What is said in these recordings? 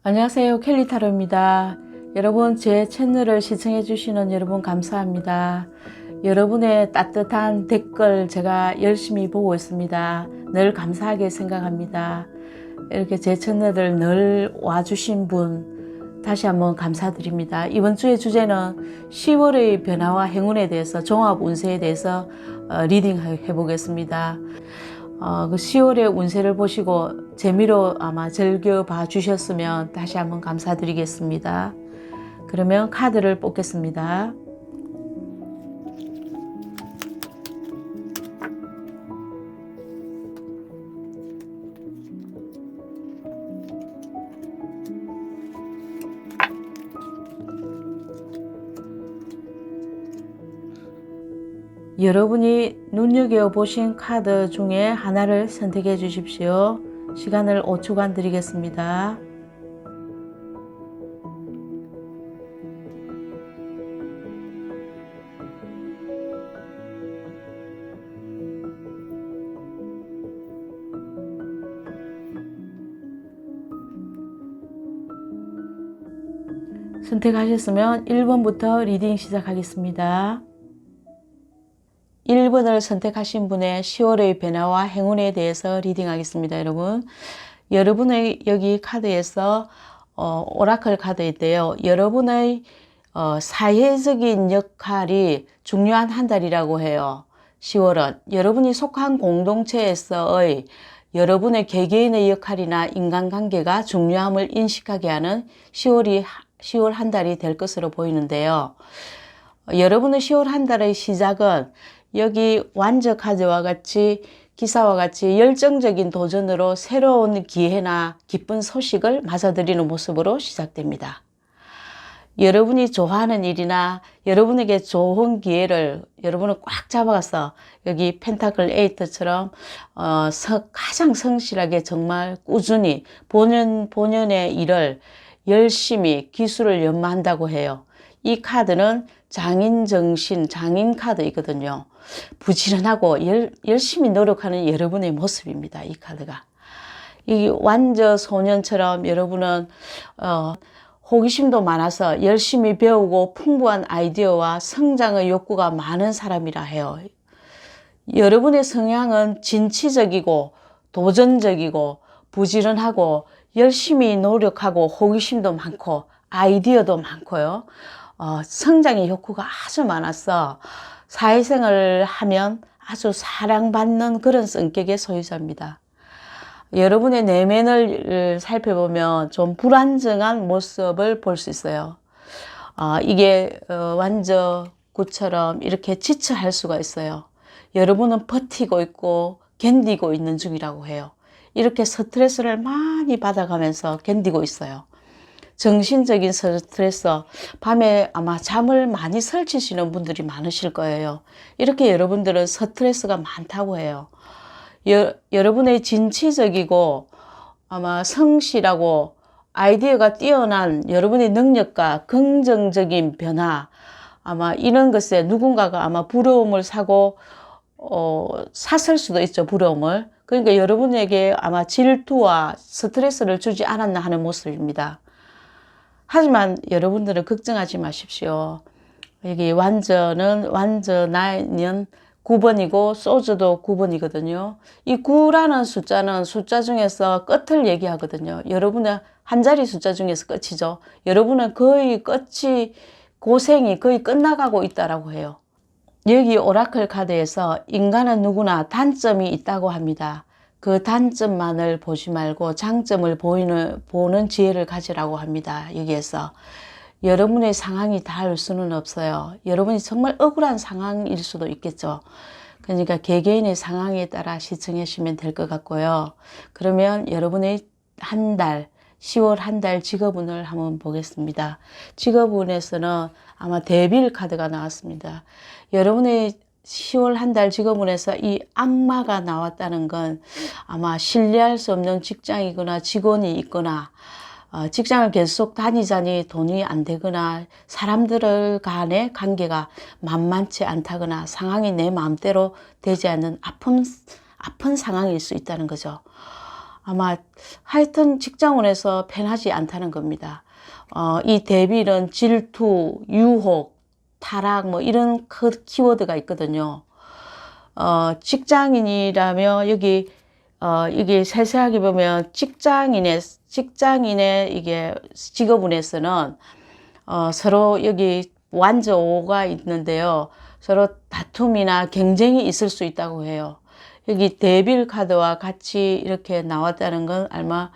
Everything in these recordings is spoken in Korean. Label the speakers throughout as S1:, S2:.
S1: 안녕하세요, 켈리타로입니다. 여러분, 제 채널을 시청해 주시는 여러분 감사합니다. 여러분의 따뜻한 댓글 제가 열심히 보고 있습니다. 늘 감사하게 생각합니다. 이렇게 제 채널을 늘 와주신 분 다시 한번 감사드립니다. 이번 주의 주제는 10월의 변화와 행운에 대해서, 종합 운세에 대해서 리딩해 보겠습니다. 그 10월의 운세를 보시고 재미로 아마 즐겨봐 주셨으면 다시 한번 감사드리겠습니다. 그러면 카드를 뽑겠습니다. 여러분이 눈여겨보신 카드 중에 하나를 선택해 주십시오. 시간을 5초간 드리겠습니다. 선택하셨으면 1번부터 리딩 시작하겠습니다. 1번을 선택하신 분의 10월의 변화와 행운에 대해서 리딩하겠습니다. 여러분의 여기 카드에서 오라클 카드인데요. 여러분의 사회적인 역할이 중요한 한 달이라고 해요. 10월은 여러분이 속한 공동체에서의 여러분의 개개인의 역할이나 인간관계가 중요함을 인식하게 하는 10월 한 달이 될 것으로 보이는데요. 여러분의 10월 한 달의 시작은 여기 완저 카드와 같이 기사와 같이 열정적인 도전으로 새로운 기회나 기쁜 소식을 맞아들이는 모습으로 시작됩니다. 여러분이 좋아하는 일이나 여러분에게 좋은 기회를 여러분은 꽉 잡아서 여기 펜타클 8처럼 가장 성실하게 정말 꾸준히 본연의 일을 열심히 기술을 연마한다고 해요. 이 카드는 장인정신, 장인 카드이거든요. 부지런하고 열심히 노력하는 여러분의 모습입니다. 이 카드가. 이 완저 소년처럼 여러분은 호기심도 많아서 열심히 배우고 풍부한 아이디어와 성장의 욕구가 많은 사람이라 해요. 여러분의 성향은 진취적이고 도전적이고 부지런하고 열심히 노력하고 호기심도 많고 아이디어도 많고요. 성장의 욕구가 아주 많아서 사회생활을 하면 아주 사랑받는 그런 성격의 소유자입니다. 여러분의 내면을 살펴보면 좀 불안정한 모습을 볼 수 있어요. 이게 완저구처럼 이렇게 지쳐할 수가 있어요. 여러분은 버티고 있고 견디고 있는 중이라고 해요. 이렇게 스트레스를 많이 받아가면서 견디고 있어요. 정신적인 스트레스, 밤에 아마 잠을 많이 설치시는 분들이 많으실 거예요. 이렇게 여러분들은 스트레스가 많다고 해요. 여러분의 진취적이고 아마 성실하고 아이디어가 뛰어난 여러분의 능력과 긍정적인 변화, 아마 이런 것에 누군가가 아마 부러움을 사고 샀을 수도 있죠. 부러움을. 그러니까 여러분에게 아마 질투와 스트레스를 주지 않았나 하는 모습입니다. 하지만 여러분들은 걱정하지 마십시오. 여기 완저는 완저 나이는 9번이고 소주도 9번이거든요. 이 9라는 숫자는 숫자 중에서 끝을 얘기하거든요. 여러분의 한 자리 숫자 중에서 끝이죠. 여러분은 거의 끝이 고생이 거의 끝나가고 있다라고 해요. 여기 오라클 카드에서 인간은 누구나 단점이 있다고 합니다. 그 단점만을 보지 말고 장점을 보는 지혜를 가지라고 합니다. 여기에서 여러분의 상황이 다를 수는 없어요. 여러분이 정말 억울한 상황일 수도 있겠죠. 그러니까 개개인의 상황에 따라 시청하시면 될 것 같고요. 그러면 여러분의 한 달, 10월 한 달 직업운을 한번 보겠습니다. 직업운에서는 아마 데빌 카드가 나왔습니다. 여러분의 10월 한 달 직업운에서 이 악마가 나왔다는 건 아마 신뢰할 수 없는 직장이거나 직원이 있거나 직장을 계속 다니자니 돈이 안 되거나 사람들 간의 관계가 만만치 않다거나 상황이 내 마음대로 되지 않는 아픈 상황일 수 있다는 거죠. 아마 하여튼 직장운에서 편하지 않다는 겁니다. 이 대비는 질투, 유혹, 타락 뭐 이런 키워드가 있거든요. 직장인이라며 여기 이게 세세하게 보면 직장인의 이게 직업운에서는 서로 여기 완저오가 있는데요. 서로 다툼이나 경쟁이 있을 수 있다고 해요. 여기 데빌 카드와 같이 이렇게 나왔다는 건 아마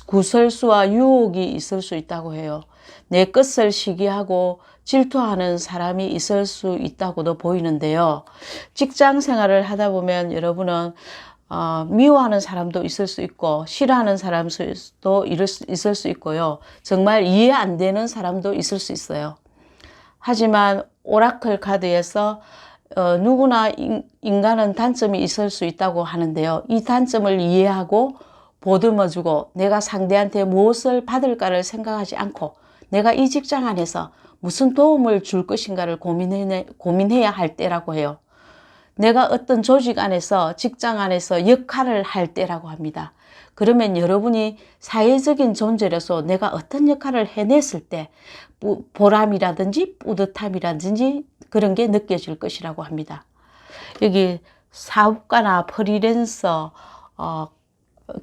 S1: 구설수와 유혹이 있을 수 있다고 해요. 내 것을 시기하고 질투하는 사람이 있을 수 있다고도 보이는데요. 직장 생활을 하다 보면 여러분은 미워하는 사람도 있을 수 있고 싫어하는 사람도 있을 수 있고요. 정말 이해 안 되는 사람도 있을 수 있어요. 하지만 오라클 카드에서 누구나 인간은 단점이 있을 수 있다고 하는데요. 이 단점을 이해하고 보듬어주고 내가 상대한테 무엇을 받을까를 생각하지 않고 내가 이 직장 안에서 무슨 도움을 줄 것인가를 고민해야 할 때라고 해요. 내가 어떤 조직 안에서 직장 안에서 역할을 할 때라고 합니다. 그러면 여러분이 사회적인 존재로서 내가 어떤 역할을 해냈을 때 보람이라든지 뿌듯함이라든지 그런 게 느껴질 것이라고 합니다. 여기 사업가나 프리랜서,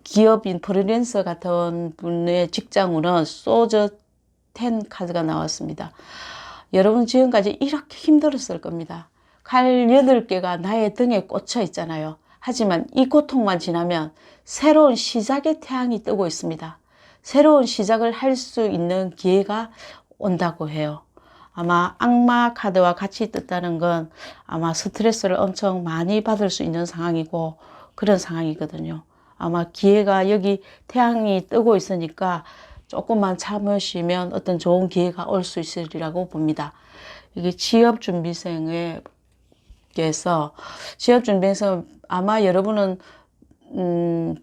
S1: 기업인 프리랜서 같은 분의 직장운은 소저 10 카드가 나왔습니다. 여러분 지금까지 이렇게 힘들었을 겁니다. 칼 8개가 나의 등에 꽂혀 있잖아요. 하지만 이 고통만 지나면 새로운 시작의 태양이 뜨고 있습니다. 새로운 시작을 할 수 있는 기회가 온다고 해요. 아마 악마 카드와 같이 떴다는 건 아마 스트레스를 엄청 많이 받을 수 있는 상황이고 그런 상황이거든요. 아마 기회가 여기 태양이 뜨고 있으니까 조금만 참으시면 어떤 좋은 기회가 올 수 있으리라고 봅니다. 이게 취업준비생에서 아마 여러분은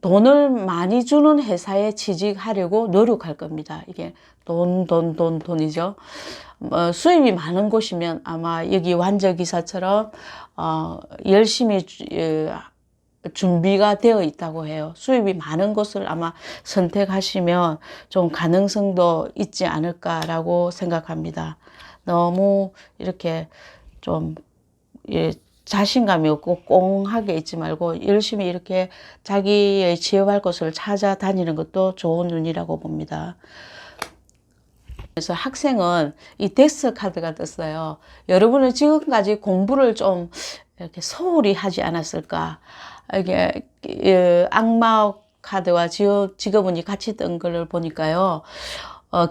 S1: 돈을 많이 주는 회사에 취직하려고 노력할 겁니다. 이게 돈이죠. 수입이 많은 곳이면 아마 여기 완저기사처럼 열심히 준비가 되어 있다고 해요. 수입이 많은 곳을 아마 선택하시면 좀 가능성도 있지 않을까라고 생각합니다. 너무 이렇게 좀 자신감이 없고 꽁하게 있지 말고 열심히 이렇게 자기의 취업할 곳을 찾아다니는 것도 좋은 운이라고 봅니다. 그래서 학생은 이 데스 카드가 떴어요. 여러분은 지금까지 공부를 좀 이렇게 소홀히 하지 않았을까? 이게 악마 카드와 직업운이 같이 뜬 걸 보니까요.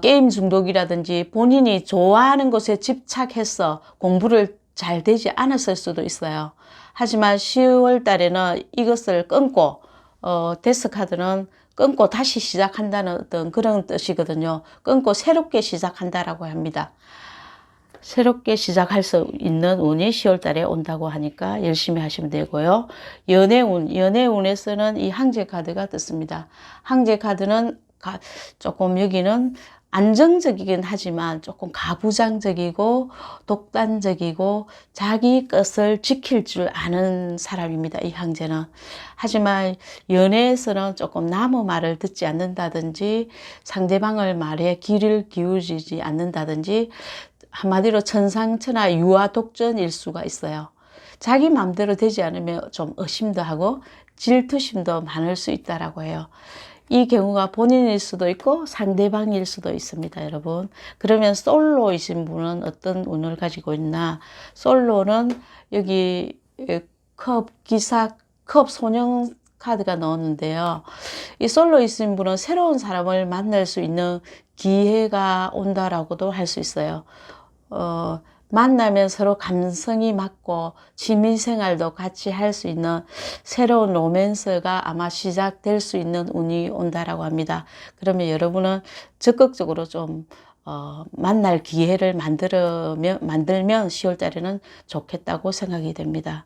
S1: 게임 중독이라든지 본인이 좋아하는 것에 집착해서 공부를 잘 되지 않았을 수도 있어요. 하지만 10월 달에는 이것을 끊고 데스 카드는 끊고 다시 시작한다는 어떤 그런 뜻이거든요. 끊고 새롭게 시작한다라고 합니다. 새롭게 시작할 수 있는 운이 10월 달에 온다고 하니까 열심히 하시면 되고요. 연애운에서는 이 항제 카드가 떴습니다. 항제 카드는 조금 여기는 안정적이긴 하지만 조금 가부장적이고 독단적이고 자기 것을 지킬 줄 아는 사람입니다. 이 항제는. 하지만 연애에서는 조금 남의 말을 듣지 않는다든지 상대방의 말에 귀를 기울이지 않는다든지 한마디로 천상천하 유아독전일 수가 있어요. 자기 마음대로 되지 않으면 좀 의심도 하고 질투심도 많을 수 있다라고 해요. 이 경우가 본인일 수도 있고 상대방일 수도 있습니다, 여러분. 그러면 솔로이신 분은 어떤 운을 가지고 있나? 솔로는 여기 컵 소년 카드가 나오는데요. 이 솔로이신 분은 새로운 사람을 만날 수 있는 기회가 온다라고도 할 수 있어요. 만나면 서로 감성이 맞고 취미생활도 같이 할 수 있는 새로운 로맨스가 아마 시작될 수 있는 운이 온다라고 합니다. 그러면 여러분은 적극적으로 좀 만날 기회를 만들면 10월 달에는 좋겠다고 생각이 됩니다.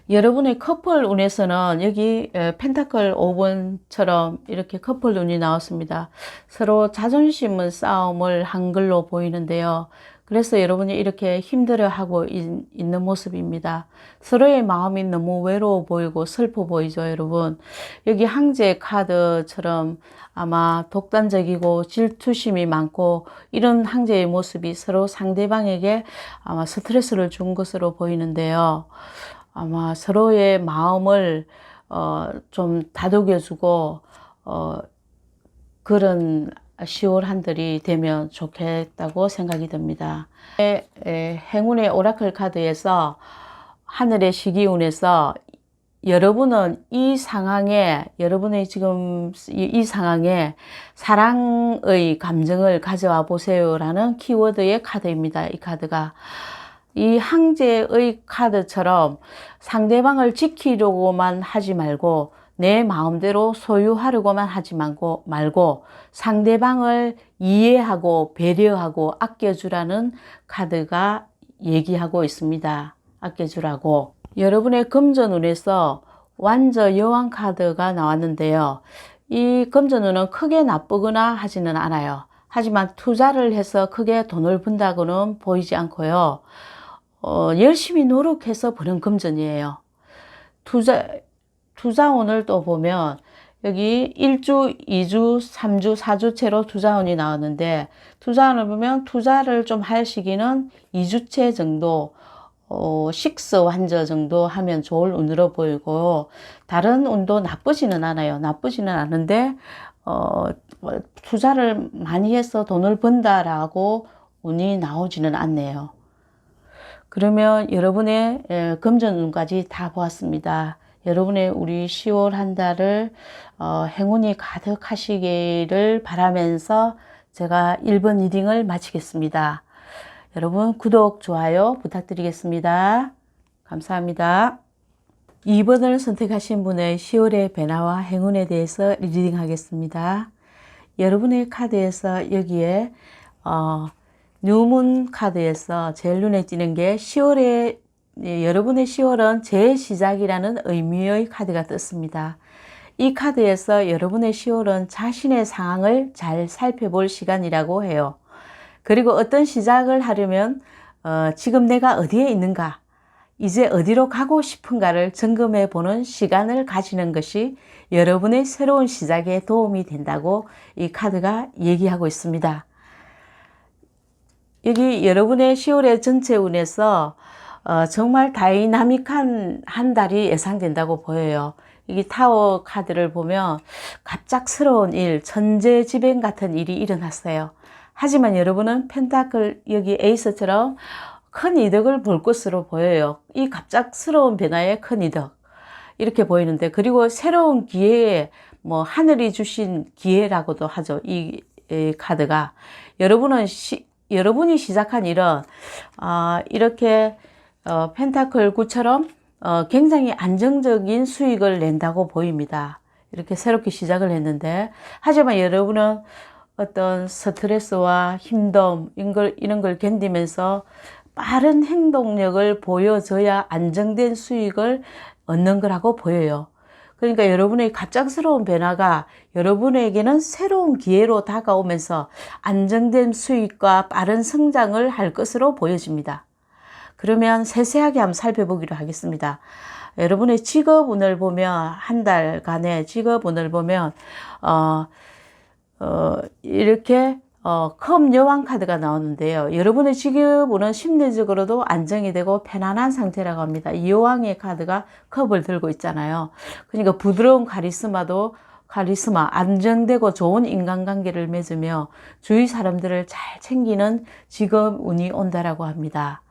S1: 여러분의 커플 운에서는 여기 펜타클 5번처럼 이렇게 커플 운이 나왔습니다. 서로 자존심은 싸움을 한 걸로 보이는데요. 그래서 여러분이 이렇게 힘들어하고 있는 모습입니다. 서로의 마음이 너무 외로워 보이고 슬퍼 보이죠, 여러분. 여기 황제 카드처럼 아마 독단적이고 질투심이 많고 이런 황제의 모습이 서로 상대방에게 아마 스트레스를 준 것으로 보이는데요. 아마 서로의 마음을 좀 다독여주고 그런 10월 한 달이 되면 좋겠다고 생각이 듭니다. 행운의 오라클 카드에서 하늘의 시기운에서 여러분은 이 상황에, 여러분의 지금 이 상황에 사랑의 감정을 가져와 보세요라는 키워드의 카드입니다. 이 카드가. 이 황제의 카드처럼 상대방을 지키려고만 하지 말고 내 마음대로 소유하려고만 하지 말고 상대방을 이해하고 배려하고 아껴주라는 카드가 얘기하고 있습니다. 아껴주라고. 여러분의 금전운에서 완저 여왕 카드가 나왔는데요. 이 금전운은 크게 나쁘거나 하지는 않아요. 하지만 투자를 해서 크게 돈을 번다고는 보이지 않고요. 열심히 노력해서 버는 금전이에요. 투자운을 또 보면 여기 1주, 2주, 3주, 4주째로 투자운이 나왔는데 투자운을 보면 투자를 좀 할 시기는 2주째 정도 식스 완저 정도 하면 좋을 운으로 보이고 다른 운도 나쁘지는 않아요. 나쁘지는 않은데 투자를 많이 해서 돈을 번다라고 운이 나오지는 않네요. 그러면 여러분의 금전운까지 다 보았습니다. 여러분의 우리 10월 한 달을 행운이 가득하시기를 바라면서 제가 1번 리딩을 마치겠습니다. 여러분 구독, 좋아요 부탁드리겠습니다. 감사합니다. 2번을 선택하신 분의 10월의 변화와 행운에 대해서 리딩하겠습니다. 여러분의 카드에서 여기에 뉴문 카드에서 제일 눈에 띄는 게 10월에 여러분의 10월은 재시작이라는 의미의 카드가 떴습니다. 이 카드에서 여러분의 10월은 자신의 상황을 잘 살펴볼 시간이라고 해요. 그리고 어떤 시작을 하려면 지금 내가 어디에 있는가, 이제 어디로 가고 싶은가를 점검해 보는 시간을 가지는 것이 여러분의 새로운 시작에 도움이 된다고 이 카드가 얘기하고 있습니다. 여기 여러분의 10월의 전체 운에서 정말 다이나믹한 한 달이 예상된다고 보여요. 여기 타워 카드를 보면 갑작스러운 일, 천재지변 같은 일이 일어났어요. 하지만 여러분은 펜타클 여기 에이스처럼 큰 이득을 볼 것으로 보여요. 이 갑작스러운 변화에 큰 이득 이렇게 보이는데, 그리고 새로운 기회에 뭐 하늘이 주신 기회라고도 하죠. 이 카드가 여러분이 시작한 일은 이렇게 펜타클 9처럼 굉장히 안정적인 수익을 낸다고 보입니다. 이렇게 새롭게 시작을 했는데, 하지만 여러분은 어떤 스트레스와 힘듦 이런 걸 견디면서 빠른 행동력을 보여줘야 안정된 수익을 얻는 거라고 보여요. 그러니까 여러분의 갑작스러운 변화가 여러분에게는 새로운 기회로 다가오면서 안정된 수익과 빠른 성장을 할 것으로 보여집니다. 그러면 세세하게 한번 살펴보기로 하겠습니다. 여러분의 직업운을 보면, 한 달간의 직업운을 보면 이렇게 컵 여왕 카드가 나오는데요. 여러분의 직업운은 심리적으로도 안정이 되고 편안한 상태라고 합니다. 이 여왕의 카드가 컵을 들고 있잖아요. 그러니까 부드러운 카리스마, 안정되고 좋은 인간관계를 맺으며 주위 사람들을 잘 챙기는 직업운이 온다라고 합니다.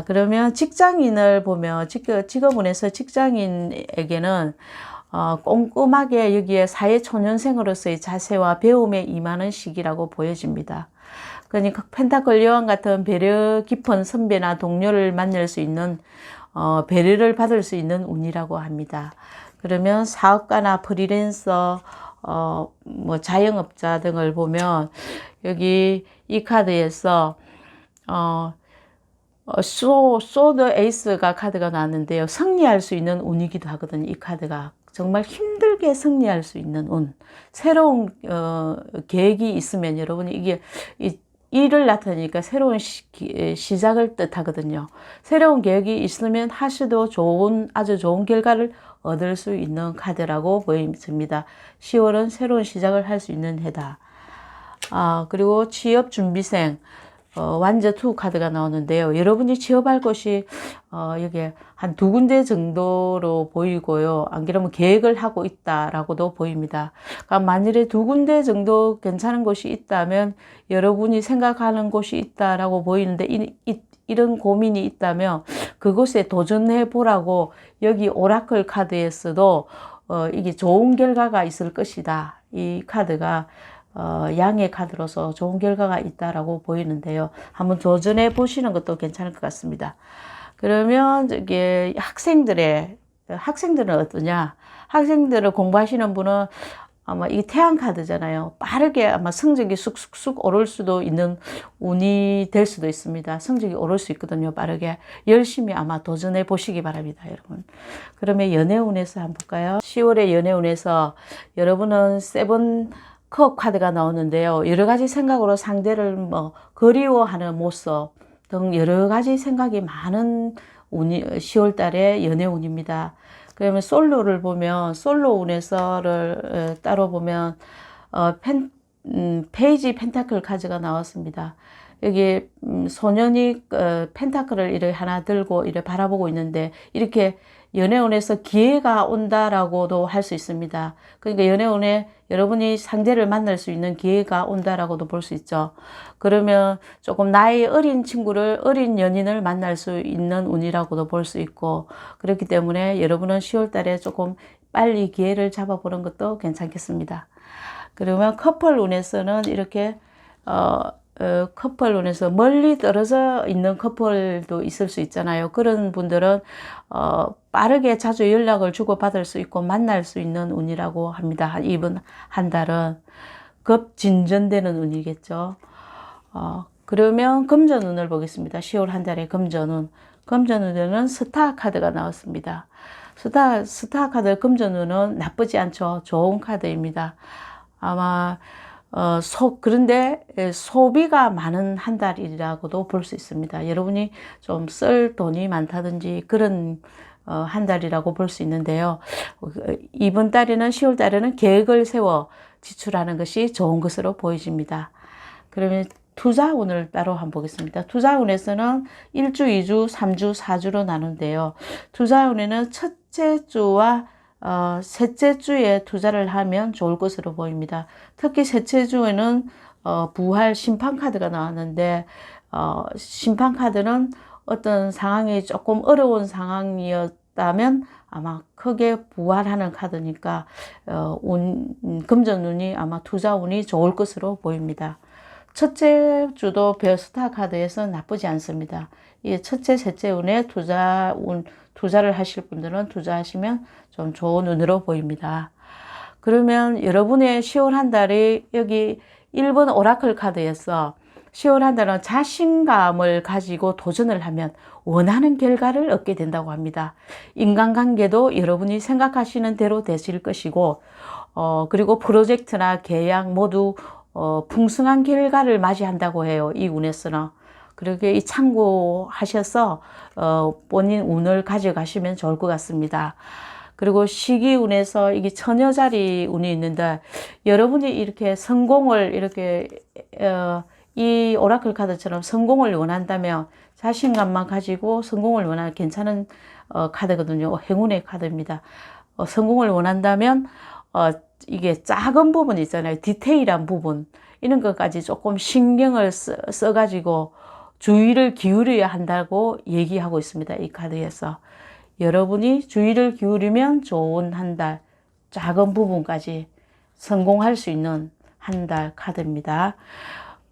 S1: 그러면 직장인을 보면 직업운에서 직장인에게는 꼼꼼하게 여기에 사회초년생으로서의 자세와 배움에 임하는 시기라고 보여집니다. 그러니까 펜타클 여왕 같은 배려 깊은 선배나 동료를 만날 수 있는 배려를 받을 수 있는 운이라고 합니다. 그러면 사업가나 프리랜서 뭐 자영업자 등을 보면 여기 이 카드에서 소드 에이스가 카드가 나왔는데요. 승리할 수 있는 운이기도 하거든요. 이 카드가 정말 힘들게 승리할 수 있는 운, 새로운 계획이 있으면 여러분이 이게 일을 나타내니까 새로운 시작을 뜻하거든요. 새로운 계획이 있으면 하셔도 아주 좋은 결과를 얻을 수 있는 카드라고 보입니다. 10월은 새로운 시작을 할 수 있는 해다. 그리고 취업 준비생, 완저 투 카드가 나오는데요. 여러분이 취업할 곳이 여기 한 2군데 정도로 보이고요. 안 그러면 계획을 하고 있다라고도 보입니다. 그러니까 만일에 2군데 정도 괜찮은 곳이 있다면, 여러분이 생각하는 곳이 있다라고 보이는데 이런 고민이 있다면 그곳에 도전해 보라고, 여기 오라클 카드에서도 이게 좋은 결과가 있을 것이다. 이 카드가 양의 카드로서 좋은 결과가 있다라고 보이는데요. 한번 도전해 보시는 것도 괜찮을 것 같습니다. 그러면 이게 학생들은 어떠냐? 학생들을 공부하시는 분은 아마 이게 태양 카드잖아요. 빠르게 아마 성적이 쑥쑥쑥 오를 수도 있는 운이 될 수도 있습니다. 성적이 오를 수 있거든요. 빠르게. 열심히 아마 도전해 보시기 바랍니다, 여러분. 그러면 연애운에서 한번 볼까요? 10월의 연애운에서 여러분은 세븐 컵 카드가 나오는데요. 여러 가지 생각으로 상대를 그리워하는 모습 등 여러 가지 생각이 많은 운이 10월 달에 연애운입니다. 그러면 솔로를 보면, 솔로운에서를 따로 보면 페이지 펜타클 카드가 나왔습니다. 여기 소년이 펜타클을 이렇게 하나 들고 이렇게 바라보고 있는데, 이렇게 연애운에서 기회가 온다라고도 할 수 있습니다. 그러니까 연애운에 여러분이 상대를 만날 수 있는 기회가 온다라고도 볼 수 있죠. 그러면 조금 나이 어린 어린 연인을 만날 수 있는 운이라고도 볼 수 있고, 그렇기 때문에 여러분은 10월 달에 조금 빨리 기회를 잡아보는 것도 괜찮겠습니다. 그러면 커플 운에서는 이렇게 커플론에서 멀리 떨어져 있는 커플도 있을 수 있잖아요. 그런 분들은 빠르게 자주 연락을 주고받을 수 있고 만날 수 있는 운이라고 합니다. 이번 한 달은 급 진전되는 운이겠죠. 그러면 금전운을 보겠습니다. 10월 한 달의 금전운. 금전운에는 스타 카드가 나왔습니다. 스타 카드 금전운은 나쁘지 않죠. 좋은 카드입니다. 아마 그런데 소비가 많은 한 달이라고도 볼 수 있습니다. 여러분이 좀 쓸 돈이 많다든지 그런 한 달이라고 볼 수 있는데요. 이번 달에는 10월 달에는 계획을 세워 지출하는 것이 좋은 것으로 보여집니다. 그러면 투자운을 따로 한번 보겠습니다. 투자운에서는 1주, 2주, 3주, 4주로 나누는데요. 투자운에는 첫째 주와 셋째 주에 투자를 하면 좋을 것으로 보입니다. 특히 셋째 주에는 부활 심판카드가 나왔는데, 심판카드는 어떤 상황이 조금 어려운 상황이었다면 아마 크게 부활하는 카드니까 금전운이 아마 투자운이 좋을 것으로 보입니다. 첫째 주도 베스타 카드에서 나쁘지 않습니다. 이 첫째, 셋째 운에 투자를 하실 분들은 투자하시면 좀 좋은 운으로 보입니다. 그러면 여러분의 10월 한 달이 여기 1번 오라클 카드에서 10월 한 달은 자신감을 가지고 도전을 하면 원하는 결과를 얻게 된다고 합니다. 인간관계도 여러분이 생각하시는 대로 되실 것이고, 그리고 프로젝트나 계약 모두 풍성한 결과를 맞이한다고 해요. 이 운에서는. 그렇게 참고하셔서 본인 운을 가져가시면 좋을 것 같습니다. 그리고 시기운에서 이게 처녀자리 운이 있는데, 여러분이 이렇게 성공을 이 오라클 카드처럼 성공을 원한다면 자신감만 가지고 성공을 원하는 괜찮은 카드거든요. 행운의 카드입니다. 성공을 원한다면 이게 작은 부분 있잖아요. 디테일한 부분, 이런 것까지 조금 신경을 써가지고 주의를 기울여야 한다고 얘기하고 있습니다. 이 카드에서. 여러분이 주의를 기울이면 좋은 한 달, 작은 부분까지 성공할 수 있는 한 달 카드입니다.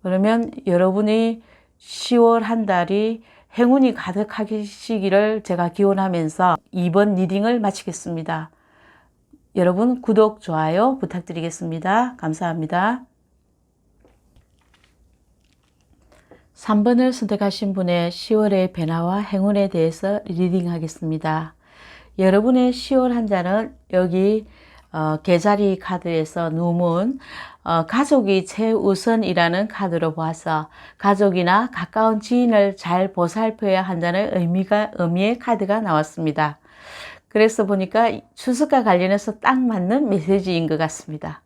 S1: 그러면 여러분이 10월 한 달이 행운이 가득하시기를 제가 기원하면서 이번 리딩을 마치겠습니다. 여러분 구독, 좋아요 부탁드리겠습니다. 감사합니다. 3번을 선택하신 분의 10월의 변화와 행운에 대해서 리딩하겠습니다. 여러분의 10월 한 달은 여기 개자리 카드에서 누문, 가족이 최우선이라는 카드로 보아서 가족이나 가까운 지인을 잘 보살펴야 한다는 의미의 카드가 나왔습니다. 그래서 보니까 추석과 관련해서 딱 맞는 메시지인 것 같습니다.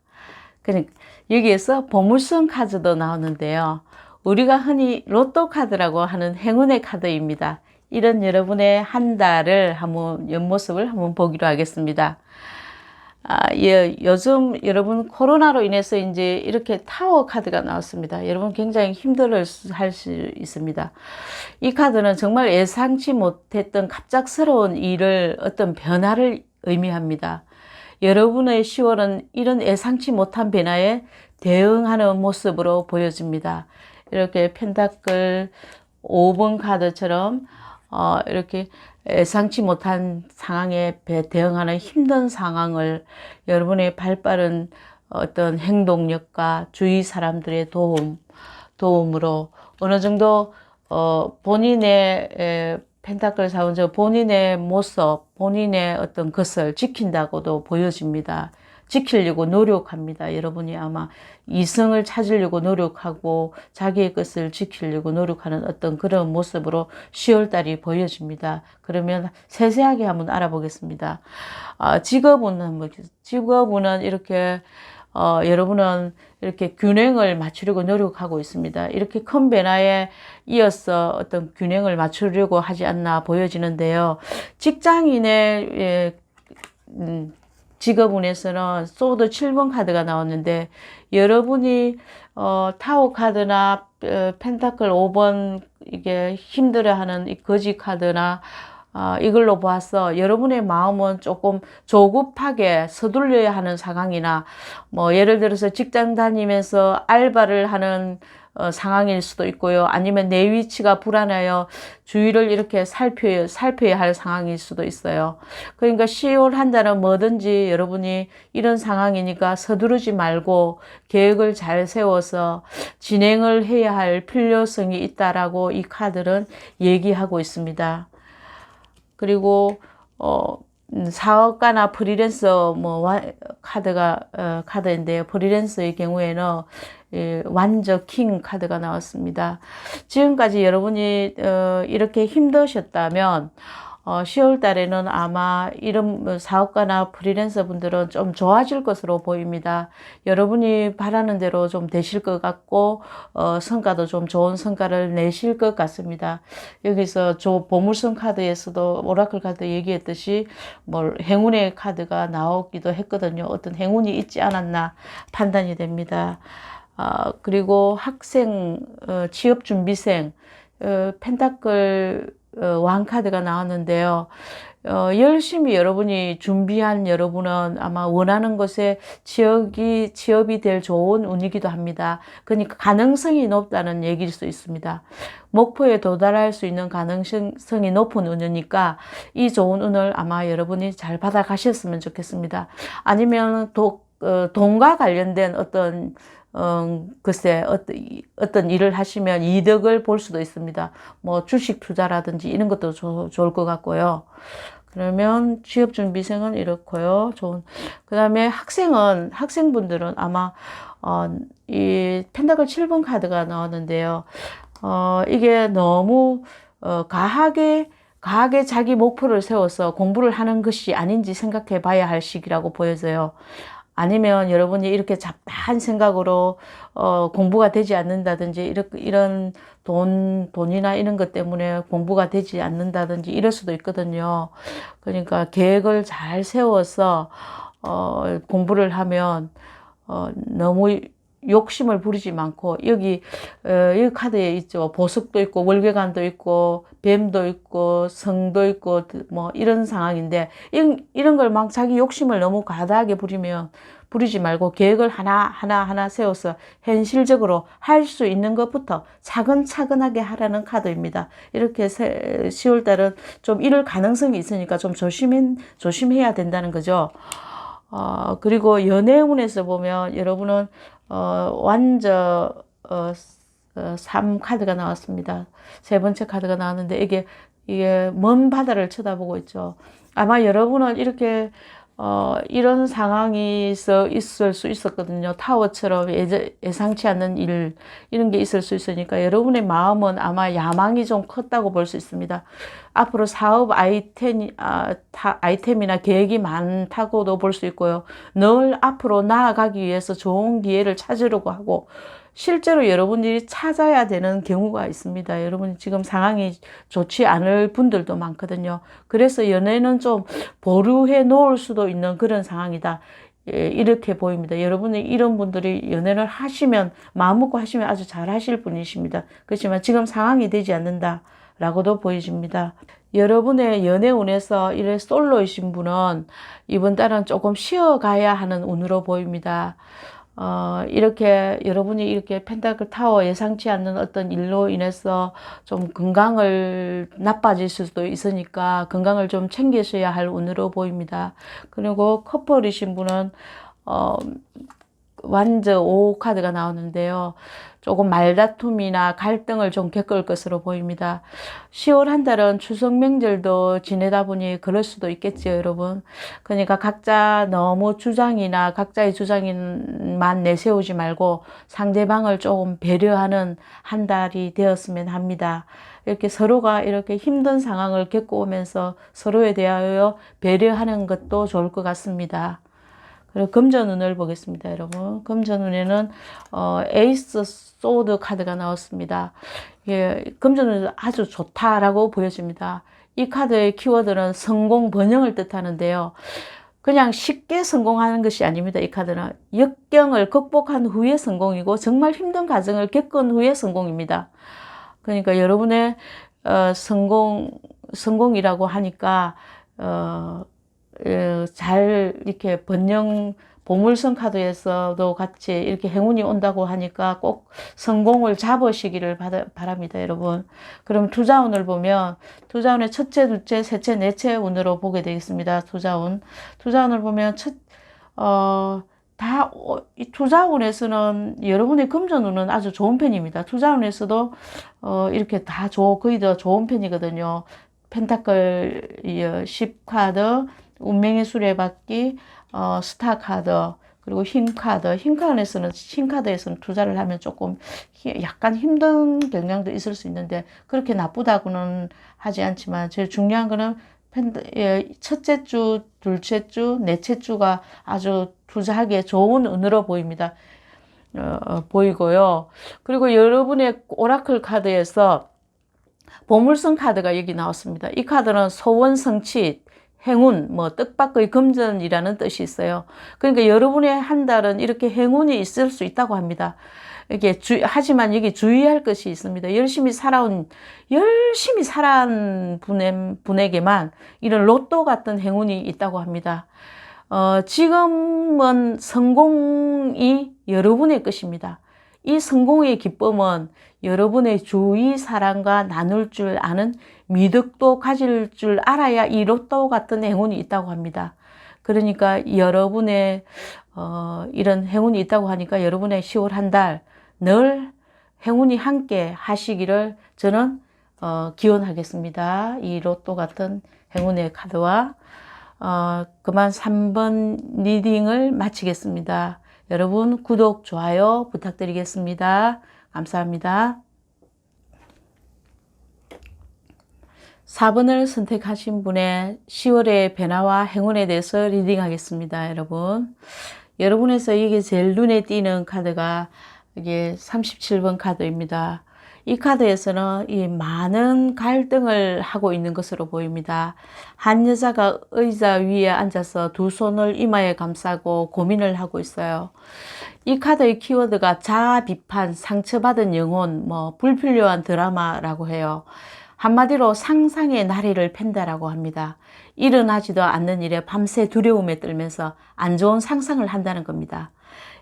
S1: 그러니까 여기에서 보물선 카드도 나오는데요. 우리가 흔히 로또 카드라고 하는 행운의 카드입니다. 이런 여러분의 한 달을 한번 옆모습을 한번 보기로 하겠습니다. 예, 요즘 여러분 코로나로 인해서 이제 이렇게 타워 카드가 나왔습니다. 여러분 굉장히 힘들어 할 수 있습니다. 이 카드는 정말 예상치 못했던 갑작스러운 일을 어떤 변화를 의미합니다. 여러분의 10월은 이런 예상치 못한 변화에 대응하는 모습으로 보여집니다. 이렇게 펜타클 5번 카드처럼 이렇게 예상치 못한 상황에 대응하는 힘든 상황을 여러분의 발빠른 어떤 행동력과 주위 사람들의 도움으로 어느 정도 본인의 펜타클 사원저 본인의 모습, 본인의 어떤 것을 지킨다고도 보여집니다. 지키려고 노력합니다. 여러분이 아마 이성을 찾으려고 노력하고 자기의 것을 지키려고 노력하는 어떤 그런 모습으로 10월달이 보여집니다. 그러면 세세하게 한번 알아보겠습니다. 직업운은 이렇게 여러분은 이렇게 균형을 맞추려고 노력하고 있습니다. 이렇게 큰 변화에 이어서 어떤 균형을 맞추려고 하지 않나 보여지는데요. 직장인의 직업운에서는 소드 7번 카드가 나왔는데 여러분이 타워 카드나 펜타클 5번 이게 힘들어하는 이 거지 카드나 이걸로 봐서 여러분의 마음은 조금 조급하게 서둘러야 하는 상황이나 뭐 예를 들어서 직장 다니면서 알바를 하는 상황일 수도 있고요. 아니면 내 위치가 불안하여 주위를 이렇게 살펴야 할 상황일 수도 있어요. 그러니까 10월 한 달은 뭐든지 여러분이 이런 상황이니까 서두르지 말고 계획을 잘 세워서 진행을 해야 할 필요성이 있다라고 이 카드는 얘기하고 있습니다. 그리고 사업가나 프리랜서 카드인데요. 프리랜서의 경우에는 완저 킹 카드가 나왔습니다. 지금까지 여러분이 이렇게 힘드셨다면 10월 달에는 아마 이런 사업가나 프리랜서 분들은 좀 좋아질 것으로 보입니다. 여러분이 바라는 대로 좀 되실 것 같고 성과도 좀 좋은 성과를 내실 것 같습니다. 여기서 보물선 카드에서도 오라클 카드 얘기했듯이 행운의 카드가 나오기도 했거든요. 어떤 행운이 있지 않았나 판단이 됩니다. 그리고 학생, 취업준비생, 펜타클 왕 카드가 나왔는데요. 열심히 여러분이 준비한 여러분은 아마 원하는 곳에 취업이 될 좋은 운이기도 합니다. 그러니까 가능성이 높다는 얘기일 수 있습니다. 목표에 도달할 수 있는 가능성이 높은 운이니까 이 좋은 운을 아마 여러분이 잘 받아가셨으면 좋겠습니다. 아니면 돈과 관련된 글쎄, 어떤 일을 하시면 이득을 볼 수도 있습니다. 뭐, 주식 투자라든지 이런 것도 좋을 것 같고요. 그러면 취업준비생은 이렇고요. 그 다음에 학생분들은 아마, 이 펜타클 7번 카드가 나왔는데요. 이게 너무, 과하게 자기 목표를 세워서 공부를 하는 것이 아닌지 생각해 봐야 할 시기라고 보여져요. 아니면 여러분이 이렇게 잡다한 생각으로 공부가 되지 않는다든지 이런 돈이나 이런 것 때문에 공부가 되지 않는다든지 이럴 수도 있거든요. 그러니까 계획을 잘 세워서 공부를 하면 너무 욕심을 부리지 않고 여기 카드에 있죠. 보석도 있고 월계관도 있고 뱀도 있고 성도 있고 뭐 이런 상황인데 이런 걸 막 자기 욕심을 너무 과다하게 부리지 말고 계획을 하나 세워서 현실적으로 할 수 있는 것부터 차근차근하게 하라는 카드입니다. 이렇게 10월 달은 좀 이럴 가능성이 있으니까 좀 조심해야 된다는 거죠. 그리고 연애운에서 보면 여러분은 완저 3 카드가 나왔습니다. 세 번째 카드가 나왔는데 이게 먼 바다를 쳐다보고 있죠. 아마 여러분은 이렇게 이런 상황이 있을 수 있었거든요. 타워처럼 예상치 않는 일, 이런 게 있을 수 있으니까 여러분의 마음은 아마 야망이 좀 컸다고 볼 수 있습니다. 앞으로 사업 아이템이나 계획이 많다고도 볼 수 있고요. 늘 앞으로 나아가기 위해서 좋은 기회를 찾으려고 하고, 실제로 여러분들이 찾아야 되는 경우가 있습니다. 여러분 지금 상황이 좋지 않을 분들도 많거든요. 그래서 연애는 좀 보류해 놓을 수도 있는 그런 상황이다. 예, 이렇게 보입니다. 여러분이 이런 분들이 연애를 하시면, 마음 먹고 하시면 아주 잘 하실 분이십니다. 그렇지만 지금 상황이 되지 않는다 라고도 보여집니다. 여러분의 연애운에서 이래 솔로이신 분은 이번 달은 조금 쉬어가야 하는 운으로 보입니다. 이렇게 여러분이 이렇게 펜타클 타워 예상치 않는 어떤 일로 인해서 좀 건강을 나빠질 수도 있으니까 건강을 좀 챙기셔야 할 운으로 보입니다. 그리고 커플이신 분은 완저 5 카드가 나오는데요. 조금 말다툼이나 갈등을 좀 겪을 것으로 보입니다. 10월 한 달은 추석 명절도 지내다 보니 그럴 수도 있겠죠, 여러분. 그러니까 각자 너무 주장이나 각자의 주장만 내세우지 말고 상대방을 조금 배려하는 한 달이 되었으면 합니다. 이렇게 서로가 이렇게 힘든 상황을 겪어오면서 서로에 대하여 배려하는 것도 좋을 것 같습니다. 그리고 금전운을 보겠습니다, 여러분. 금전운에는 에이스 소드 카드가 나왔습니다. 예, 금전운이 아주 좋다라고 보여집니다. 이 카드의 키워드는 성공, 번영을 뜻하는데요. 그냥 쉽게 성공하는 것이 아닙니다. 이 카드는 역경을 극복한 후의 성공이고 정말 힘든 과정을 겪은 후의 성공입니다. 그러니까 여러분의 성공이라고 하니까 잘 이렇게 보물선 카드에서도 같이 이렇게 행운이 온다고 하니까 꼭 성공을 잡으시기를 바랍니다, 여러분. 그럼 투자운을 보면 투자운의 첫째, 둘째, 셋째, 넷째 운으로 보게 되겠습니다. 투자운을 보면 이 투자운에서는 여러분의 금전운은 아주 좋은 편입니다. 투자운에서도 이렇게 거의 다 좋은 편이거든요. 펜타클 10카드, 운명의 수레바퀴, 스타 카드, 그리고 흰 카드에서는 투자를 하면 조금 약간 힘든 경향도 있을 수 있는데 그렇게 나쁘다고는 하지 않지만 제일 중요한 거는 첫째 주, 둘째 주, 넷째 주가 아주 투자하기에 좋은 운으로 보입니다. 보이고요. 그리고 여러분의 오라클 카드에서 보물선 카드가 여기 나왔습니다. 이 카드는 소원 성취, 행운, 뜻밖의 금전이라는 뜻이 있어요. 그러니까 여러분의 한 달은 이렇게 행운이 있을 수 있다고 합니다. 하지만 여기 주의할 것이 있습니다. 열심히 살아온 분에게만 이런 로또 같은 행운이 있다고 합니다. 지금은 성공이 여러분의 것입니다. 이 성공의 기쁨은 여러분의 주위 사람과 나눌 줄 아는 미덕도 가질 줄 알아야 이 로또 같은 행운이 있다고 합니다. 그러니까 여러분의 이런 행운이 있다고 하니까 여러분의 10월 한 달 늘 행운이 함께 하시기를 저는 기원하겠습니다. 이 로또 같은 행운의 카드와 그만 3번 리딩을 마치겠습니다. 여러분 구독, 좋아요 부탁드리겠습니다. 감사합니다. 4번을 선택하신 분의 10월의 변화와 행운에 대해서 리딩하겠습니다. 여러분에서 이게 제일 눈에 띄는 카드가 이게 37번 카드입니다. 이 카드에서는 이 많은 갈등을 하고 있는 것으로 보입니다. 한 여자가 의자 위에 앉아서 두 손을 이마에 감싸고 고민을 하고 있어요. 이 카드의 키워드가 자아 비판, 상처받은 영혼, 불필요한 드라마라고 해요. 한마디로 상상의 나래를 팬다라고 합니다. 일어나지도 않는 일에 밤새 두려움에 떨면서 안 좋은 상상을 한다는 겁니다.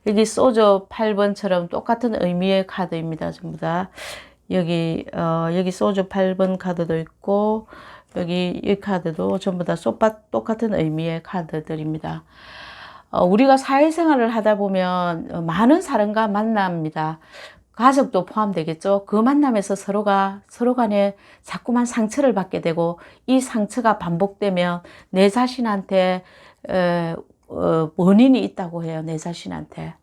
S1: 여기 소주 8번처럼 똑같은 의미의 카드입니다. 전부 다. 여기 소주 8번 카드도 있고, 여기 이 카드도 전부 다 똑같은 의미의 카드들입니다. 우리가 사회생활을 하다 보면 많은 사람과 만납니다. 가족도 포함되겠죠. 그 만남에서 서로 간에 자꾸만 상처를 받게 되고 이 상처가 반복되면 내 자신한테 원인이 있다고 해요. 내 자신한테.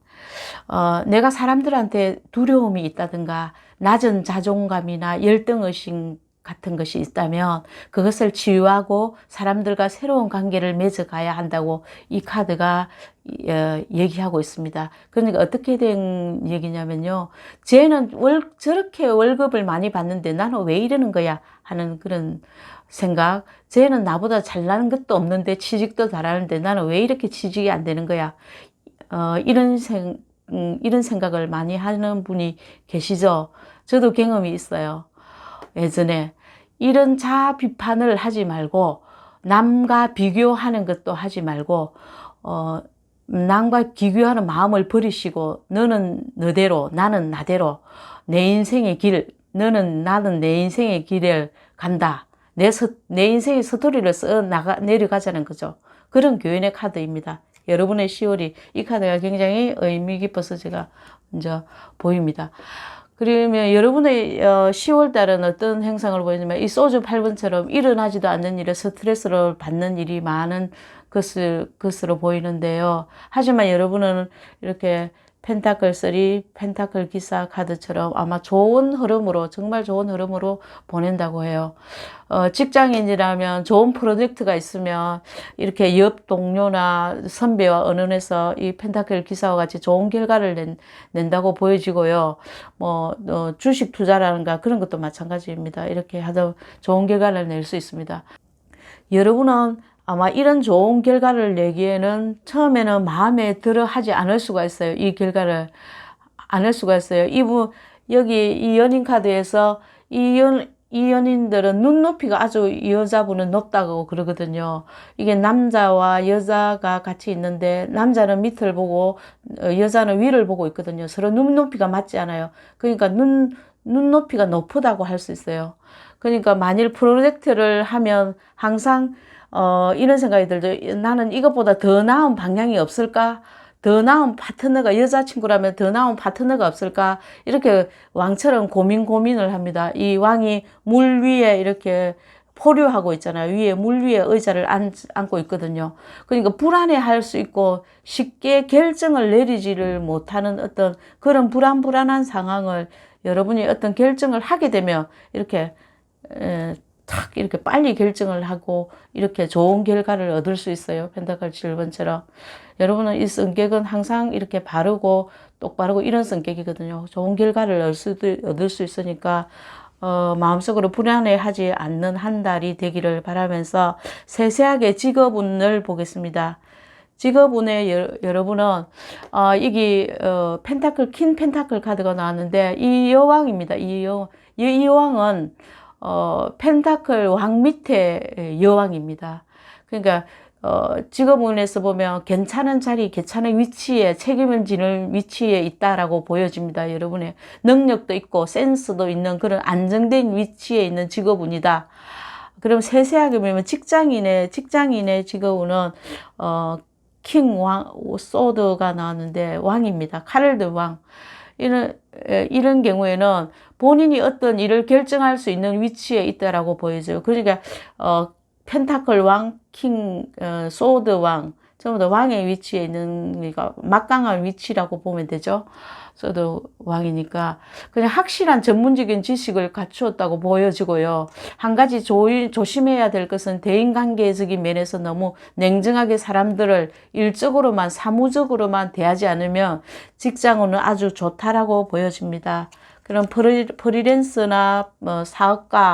S1: 내가 사람들한테 두려움이 있다든가 낮은 자존감이나 열등의식 같은 것이 있다면 그것을 치유하고 사람들과 새로운 관계를 맺어가야 한다고 이 카드가 얘기하고 있습니다. 그러니까 어떻게 된 얘기냐면요. 쟤는 저렇게 월급을 많이 받는데 나는 왜 이러는 거야 하는 그런 생각. 쟤는 나보다 잘나는 것도 없는데 취직도 잘하는데 나는 왜 이렇게 취직이 안 되는 거야. 이런 생각을 많이 하는 분이 계시죠. 저도 경험이 있어요. 예전에 이런 자아 비판을 하지 말고 남과 비교하는 것도 하지 말고 남과 비교하는 마음을 버리시고 너는 너대로 나는 나대로 내 인생의 길 나는 내 인생의 길을 간다. 내 인생의 스토리를 내려가자는 거죠. 그런 교인의 카드입니다. 여러분의 10월이 이 카드가 굉장히 의미 깊어서 제가 먼저 보입니다. 그러면 여러분의 10월 달은 어떤 행상을 보이냐면 이 소주 8번처럼 일어나지도 않는 일에 스트레스를 받는 일이 많은 것으로 보이는데요. 하지만 여러분은 이렇게 펜타클 3, 펜타클 기사 카드처럼 아마 좋은 흐름으로, 정말 좋은 흐름으로 보낸다고 해요. 직장인이라면 좋은 프로젝트가 있으면 이렇게 옆 동료나 선배와 의논해서 이 펜타클 기사와 같이 좋은 결과를 낸다고 보여지고요. 주식 투자라든가 그런 것도 마찬가지입니다. 이렇게 하다 좋은 결과를 낼 수 있습니다. 여러분은 아마 이런 좋은 결과를 내기에는 처음에는 마음에 들어 하지 않을 수가 있어요. 이 결과를 않을 수가 있어요. 여기 이 연인 카드에서 이 연인들은 눈높이가 아주 이 여자분은 높다고 그러거든요. 이게 남자와 여자가 같이 있는데 남자는 밑을 보고 여자는 위를 보고 있거든요. 서로 눈높이가 맞지 않아요. 그러니까 눈높이가 높다고 할 수 있어요. 그러니까 만일 프로젝트를 하면 항상 이런 생각이 들죠. 나는 이것보다 더 나은 방향이 없을까? 더 나은 파트너가, 여자친구라면 더 나은 파트너가 없을까? 이렇게 왕처럼 고민을 합니다. 이 왕이 물 위에 이렇게 포류하고 있잖아요. 물 위에 의자를 앉고 있거든요. 그러니까 불안해할 수 있고 쉽게 결정을 내리지를 못하는 어떤 그런 불안한 상황을 여러분이 어떤 결정을 하게 되면 이렇게 탁 이렇게 빨리 결정을 하고 이렇게 좋은 결과를 얻을 수 있어요. 펜타클 7번처럼. 여러분은 이 성격은 항상 이렇게 바르고 똑바르고 이런 성격이거든요. 좋은 결과를 얻을 수 있으니까 마음속으로 불안해하지 않는 한 달이 되기를 바라면서 세세하게 직업운을 보겠습니다. 직업운에 여러분은 여기 킨 펜타클 카드가 나왔는데 이 여왕입니다. 이 여왕은 펜타클 왕 밑에 여왕입니다. 그러니까 직업운에서 보면 괜찮은 자리, 괜찮은 위치에 책임을 지는 위치에 있다라고 보여집니다. 여러분의 능력도 있고 센스도 있는 그런 안정된 위치에 있는 직업운이다. 그럼 세세하게 보면 직장인의 직업운은 킹 왕, 소드가 나왔는데 왕입니다. 칼을 든 왕. 이런 경우에는 본인이 어떤 일을 결정할 수 있는 위치에 있다라고 보여져요. 그러니까 펜타클 왕, 소드 왕, 전부 다 왕의 위치에 있는, 그러니까 막강한 위치라고 보면 되죠. 소드 왕이니까 그냥 확실한 전문적인 지식을 갖추었다고 보여지고요. 한 가지 조심해야 될 것은 대인관계적인 면에서 너무 냉정하게 사람들을 일적으로만 사무적으로만 대하지 않으면 직장운은 아주 좋다라고 보여집니다. 그런 프리랜서나 사업가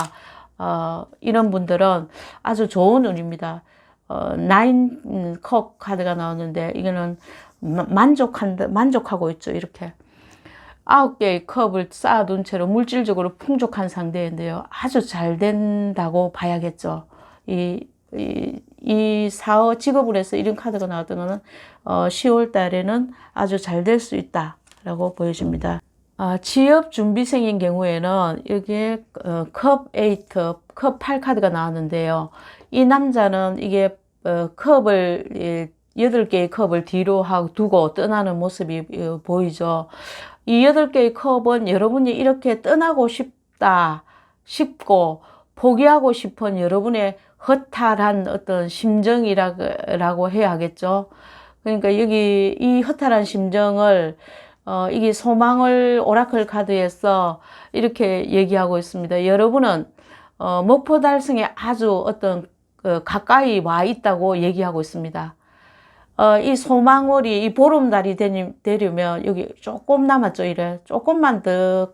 S1: 이런 분들은 아주 좋은 운입니다. 9컵 카드가 나오는데 이거는 만족하고 있죠. 이렇게 9개의 컵을 쌓아둔 채로 물질적으로 풍족한 상태인데요. 아주 잘 된다고 봐야겠죠. 이 사업 직업운에서 이런 카드가 나왔던 거는 10월 달에는 아주 잘 될 수 있다라고 보여집니다. 취업 준비생인 경우에는 여기에 컵 8, 컵 8 카드가 나왔는데요. 이 남자는 이게 컵을 8개의 컵을 뒤로 두고 떠나는 모습이 보이죠. 이 8개의 컵은 여러분이 이렇게 떠나고 싶고 포기하고 싶은 여러분의 허탈한 어떤 심정이라고 해야 하겠죠. 그러니까 여기 이 허탈한 심정을 이게 소망을 오라클 카드에서 이렇게 얘기하고 있습니다. 여러분은 목표 달성에 아주 어떤 가까이 와 있다고 얘기하고 있습니다. 이 소망월이 이 보름달이 되려면 여기 조금 남았죠. 이래 조금만 더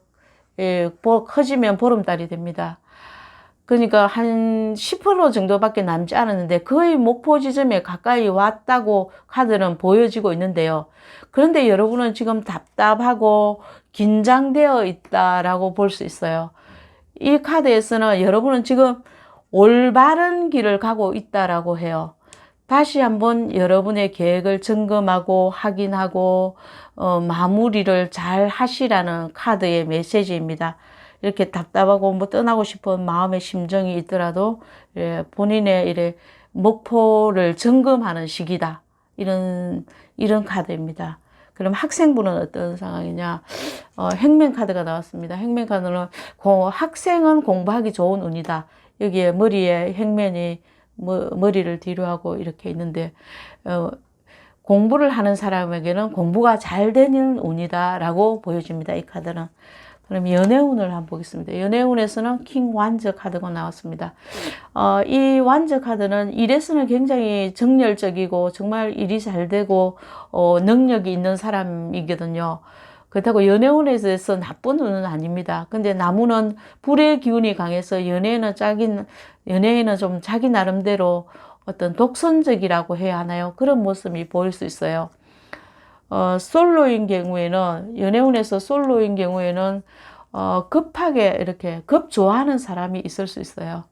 S1: 커지면 보름달이 됩니다. 그러니까 한 10% 정도밖에 남지 않았는데 거의 목표 지점에 가까이 왔다고 카드는 보여지고 있는데요. 그런데 여러분은 지금 답답하고 긴장되어 있다라고 볼 수 있어요. 이 카드에서는 여러분은 지금 올바른 길을 가고 있다라고 해요. 다시 한번 여러분의 계획을 점검하고 확인하고 마무리를 잘 하시라는 카드의 메시지입니다. 이렇게 답답하고 뭐 떠나고 싶은 마음의 심정이 있더라도 본인의 이래 목표를 점검하는 시기다. 이런 카드입니다. 그럼 학생분은 어떤 상황이냐? 행맨 카드가 나왔습니다. 행맨 카드는 학생은 공부하기 좋은 운이다. 여기에 머리에 행맨이 머리를 뒤로 하고 이렇게 있는데 공부를 하는 사람에게는 공부가 잘 되는 운이다라고 보여집니다. 이 카드는. 그럼 연애운을 한번 보겠습니다. 연애운에서는 킹 완저 카드가 나왔습니다. 이 완저 카드는 일에서는 굉장히 정열적이고 정말 일이 잘 되고 능력이 있는 사람이거든요. 그렇다고 연애운에서 나쁜 운은 아닙니다. 근데 나무는 불의 기운이 강해서 연애에는 좀 자기 나름대로 어떤 독선적이라고 해야 하나요? 그런 모습이 보일 수 있어요. 솔로인 경우에는, 연애운에서 솔로인 경우에는, 급하게 이렇게 좋아하는 사람이 있을 수 있어요.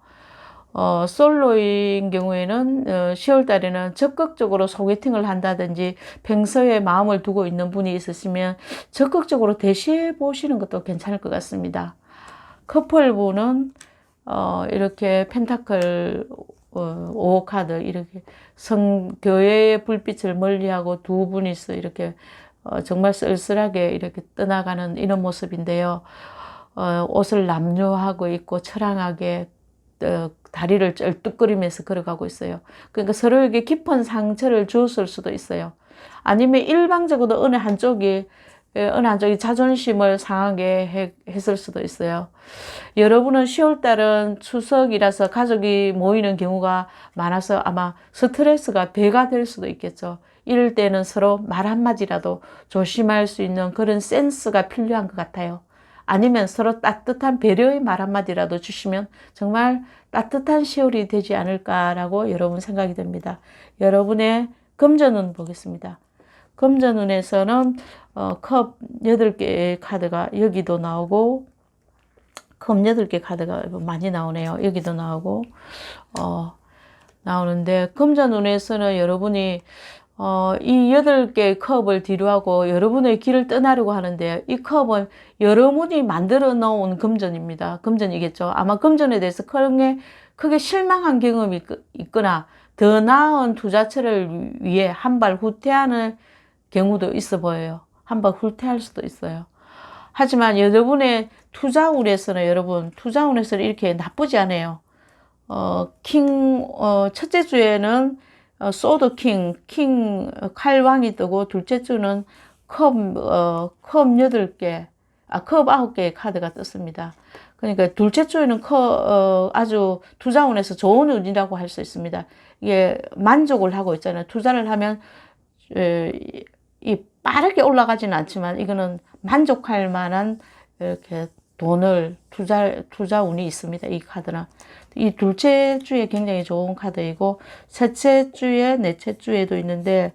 S1: 솔로인 경우에는 10월 달에는 적극적으로 소개팅을 한다든지 평소에 마음을 두고 있는 분이 있으시면 적극적으로 대시해 보시는 것도 괜찮을 것 같습니다. 커플분은 이렇게 펜타클 5 카드 이렇게 교회의 불빛을 멀리하고 두 분이서 이렇게 정말 쓸쓸하게 이렇게 떠나가는 이런 모습인데요. 옷을 남루하고 있고 처량하게 다리를 쩔뚝거리면서 걸어가고 있어요. 그러니까 서로에게 깊은 상처를 주었을 수도 있어요. 아니면 일방적으로 어느 한쪽이 자존심을 상하게 했을 수도 있어요. 여러분은 10월달은 추석이라서 가족이 모이는 경우가 많아서 아마 스트레스가 배가 될 수도 있겠죠. 이럴 때는 서로 말 한마디라도 조심할 수 있는 그런 센스가 필요한 것 같아요. 아니면 서로 따뜻한 배려의 말 한마디라도 주시면 정말 따뜻한 10월이 되지 않을까라고 여러분 생각이 듭니다. 여러분의 금전운 보겠습니다. 금전운에서는 컵 8개의 카드가 여기도 나오고 컵 8개 카드가 많이 나오네요. 여기도 나오고 나오는데 금전운에서는 여러분이 이 8개의 컵을 뒤로 하고 여러분의 길을 떠나려고 하는데 이 컵은 여러분이 만들어 놓은 금전입니다. 금전이겠죠. 아마 금전에 대해서 크게 실망한 경험이 있거나 더 나은 투자처를 위해 한 발 후퇴하는 경우도 있어 보여요. 한 발 후퇴할 수도 있어요. 하지만 여러분의 투자운에서는 이렇게 나쁘지 않아요. 첫째 주에는 소드 킹 칼왕이 뜨고 둘째 주는 컵 8개, 컵 9개의 카드가 떴습니다. 그러니까 둘째 주에는 아주 투자운에서 좋은 운이라고 할 수 있습니다. 이게 만족을 하고 있잖아요. 투자를 하면 이 빠르게 올라가지는 않지만 이거는 만족할 만한 이렇게 투자 운이 있습니다. 이 카드는. 이 둘째 주에 굉장히 좋은 카드이고, 셋째 주에, 넷째 주에도 있는데,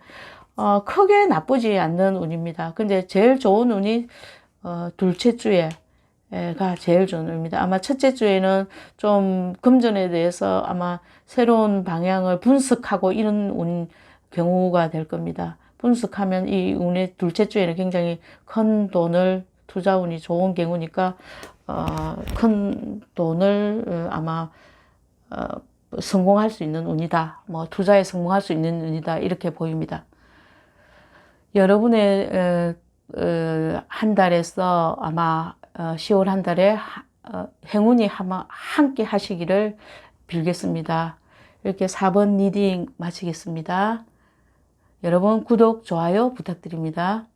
S1: 크게 나쁘지 않는 운입니다. 근데 제일 좋은 운이, 둘째 주에가 제일 좋은 운입니다. 아마 첫째 주에는 좀 금전에 대해서 아마 새로운 방향을 분석하고 이런 경우가 될 겁니다. 분석하면 이 운의 둘째 주에는 굉장히 큰 돈을 투자 운이 좋은 경우니까 큰 돈을 아마 성공할 수 있는 운이다. 투자에 성공할 수 있는 운이다. 이렇게 보입니다. 여러분의 한 달에서 아마 10월 한 달에 행운이 함께 하시기를 빌겠습니다. 이렇게 4번 리딩 마치겠습니다. 여러분 구독, 좋아요 부탁드립니다.